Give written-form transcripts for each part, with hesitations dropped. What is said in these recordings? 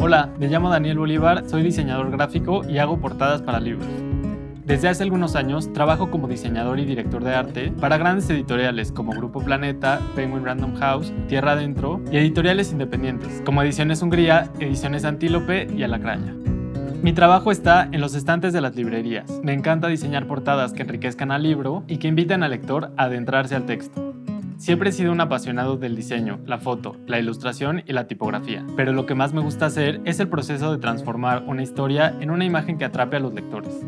Hola, me llamo Daniel Bolívar, soy diseñador gráfico y hago portadas para libros. Desde hace algunos años trabajo como diseñador y director de arte para grandes editoriales como Grupo Planeta, Penguin Random House, Tierra Adentro y editoriales independientes como Ediciones Hungría, Ediciones Antílope y Alacraña. Mi trabajo está en los estantes de las librerías. Me encanta diseñar portadas que enriquezcan al libro y que inviten al lector a adentrarse al texto. Siempre he sido un apasionado del diseño, la foto, la ilustración y la tipografía, pero lo que más me gusta hacer es el proceso de transformar una historia en una imagen que atrape a los lectores.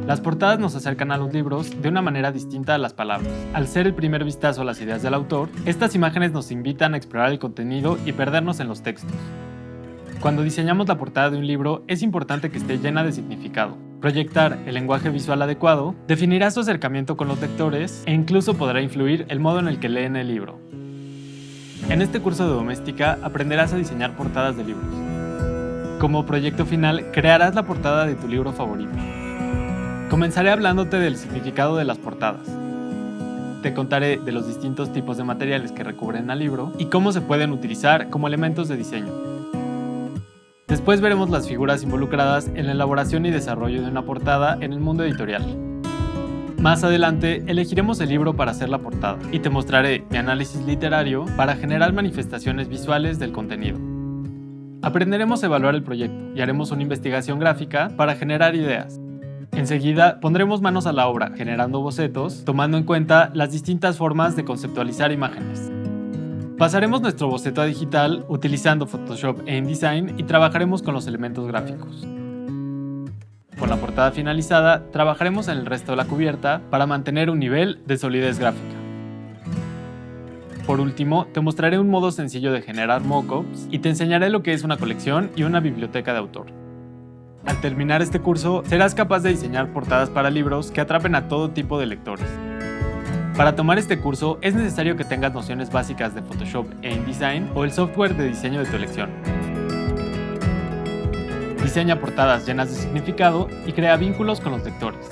Las portadas nos acercan a los libros de una manera distinta a las palabras. Al ser el primer vistazo a las ideas del autor, estas imágenes nos invitan a explorar el contenido y perdernos en los textos. Cuando diseñamos la portada de un libro, es importante que esté llena de significado. Proyectar el lenguaje visual adecuado definirá su acercamiento con los lectores e incluso podrá influir el modo en el que leen el libro. En este curso de doméstica aprenderás a diseñar portadas de libros. Como proyecto final, crearás la portada de tu libro favorito. Comenzaré hablándote del significado de las portadas. Te contaré de los distintos tipos de materiales que recubren al libro y cómo se pueden utilizar como elementos de diseño. Después veremos las figuras involucradas en la elaboración y desarrollo de una portada en el mundo editorial. Más adelante elegiremos el libro para hacer la portada y te mostraré mi análisis literario para generar manifestaciones visuales del contenido. Aprenderemos a evaluar el proyecto y haremos una investigación gráfica para generar ideas. Enseguida pondremos manos a la obra generando bocetos, tomando en cuenta las distintas formas de conceptualizar imágenes. Pasaremos nuestro boceto a digital utilizando Photoshop e InDesign y trabajaremos con los elementos gráficos. Con la portada finalizada, trabajaremos en el resto de la cubierta para mantener un nivel de solidez gráfica. Por último, te mostraré un modo sencillo de generar mockups y te enseñaré lo que es una colección y una biblioteca de autor. Al terminar este curso, serás capaz de diseñar portadas para libros que atrapen a todo tipo de lectores. Para tomar este curso es necesario que tengas nociones básicas de Photoshop e InDesign o el software de diseño de tu elección. Diseña portadas llenas de significado y crea vínculos con los lectores.